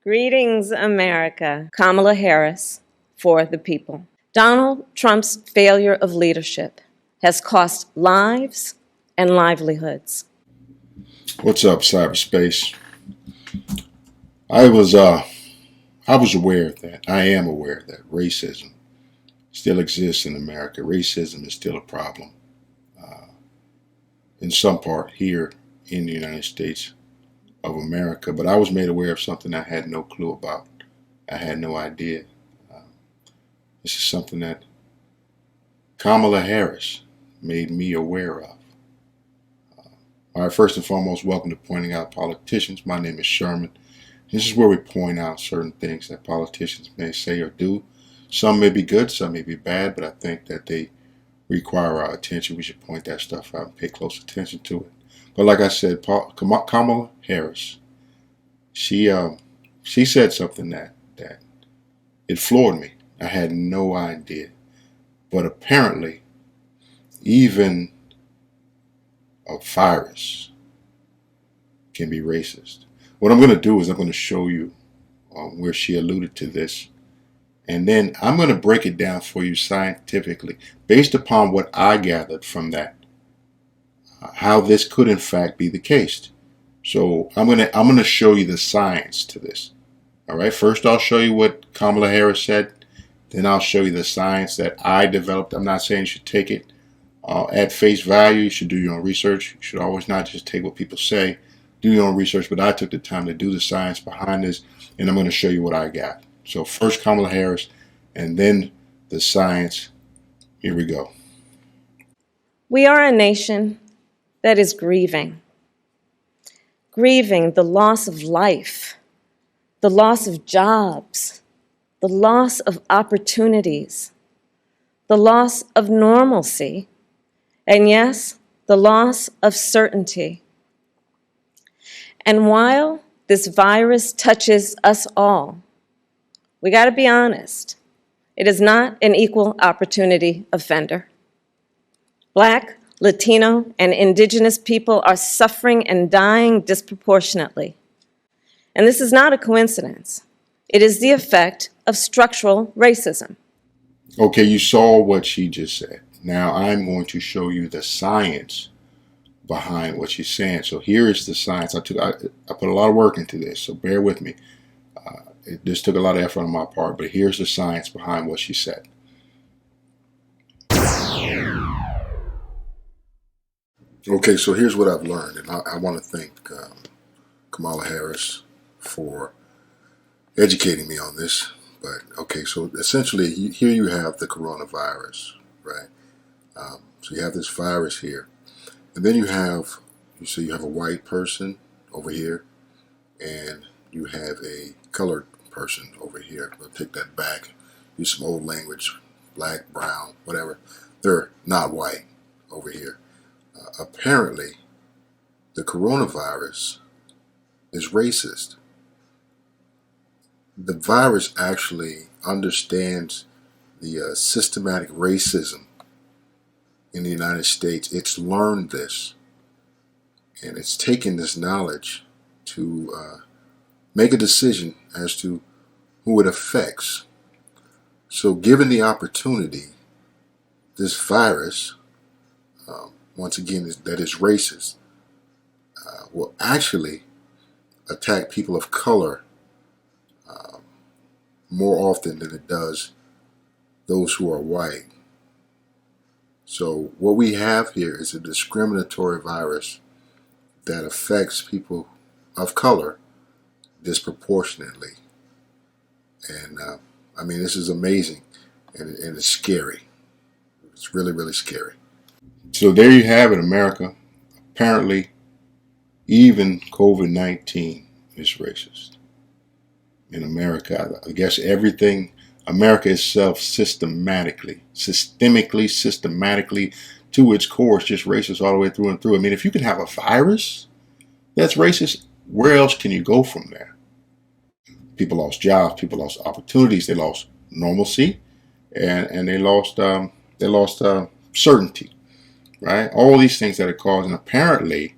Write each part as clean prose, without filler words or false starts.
Greetings, America. Kamala Harris for the people. Donald Trump's failure of leadership has cost lives and livelihoods. What's up, cyberspace? I was aware of that. I am aware that racism still exists in America. Racism is still a problem in some part here in the United States of America. But I was made aware of something I had no clue about. I had no idea. This is something that Kamala Harris made me aware of. All right, first and foremost, welcome to Pointing Out Politicians. My name is Sherman. This is where we point out certain things that politicians may say or do. Some may be good, some may be bad, but I think that they require our attention. We should point that stuff out and pay close attention to it. But like I said, Kamala Harris, she said something that it floored me. I had no idea. But apparently, even a virus can be racist. What I'm going to do is I'm going to show you where she alluded to this. And then I'm going to break it down for you scientifically based upon what I gathered from that, how this could in fact be the case. So I'm going to show you the science to this. All right. First, I'll show you what Kamala Harris said. Then I'll show you the science that I developed. I'm not saying you should take it at face value. You should do your own research. You should always not just take what people say. Do your own research. But I took the time to do the science behind this, and I'm going to show you what I got. So first Kamala Harris, and then the science. Here we go. We are a nation that is grieving the loss of life, the loss of jobs, the loss of opportunities, the loss of normalcy, and yes, the loss of certainty. And while this virus touches us all, we got to be honest, it is not an equal opportunity offender. Black, Latino, and Indigenous people are suffering and dying disproportionately. And this is not a coincidence. It is the effect of structural racism. Okay, you saw what she just said. Now I'm going to show you the science behind what she's saying. So here is the science. I put a lot of work into this, so bear with me. This took a lot of effort on my part, but here's the science behind what she said. Okay, so here's what I've learned, and I want to thank Kamala Harris for educating me on this. But okay, so essentially here you have the coronavirus, right? So you have this virus here, and then you have a white person over here, and you have a colored person over here. We'll take that back. Use some old language, black, brown, whatever. They're not white over here. Apparently, the coronavirus is racist. The virus actually understands the systematic racism in the United States. It's learned this, and it's taken this knowledge to make a decision as to who it affects. So given the opportunity, this virus, once again, that is racist, will actually attack people of color more often than it does those who are white. So what we have here is a discriminatory virus that affects people of color disproportionately. And I mean, this is amazing, and it's scary. It's really, really scary. So there you have it, America. Apparently, even COVID-19 is racist in America. I guess everything, America itself systematically to its core is just racist all the way through and through. I mean, if you can have a virus that's racist, where else can you go from there? People lost jobs, people lost opportunities, they lost normalcy, and they lost certainty, right? All these things that are caused, and apparently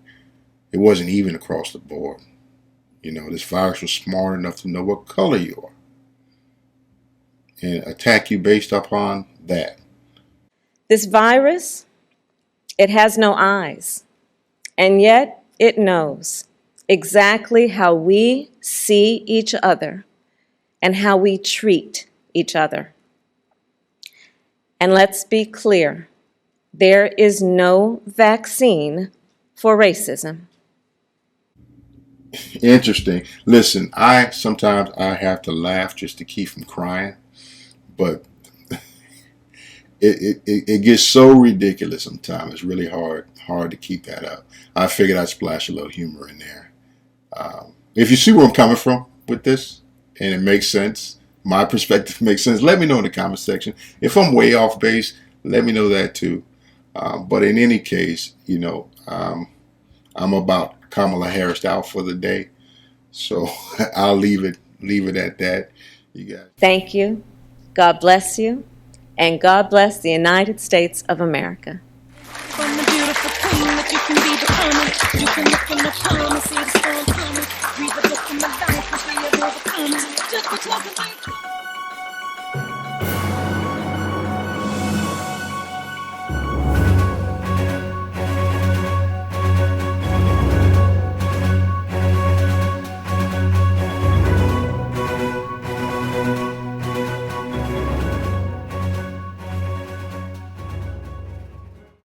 it wasn't even across the board. This virus was smart enough to know what color you are and attack you based upon that. This virus, it has no eyes, and yet it knows exactly how we see each other and how we treat each other. And let's be clear, there is no vaccine for racism. Interesting. Listen, sometimes I have to laugh just to keep from crying, but it gets so ridiculous sometimes. It's really hard to keep that up. I figured I'd splash a little humor in there. If you see where I'm coming from with this, and it makes sense, my perspective makes sense, let me know in the comment section. If I'm way off base, let me know that too. But in any case, I'm about Kamala Harris out for the day, so I'll leave it at that. You guys. Thank you. God bless you. And God bless the United States of America. From the beautiful queen that you can be becoming, you can look in the promise.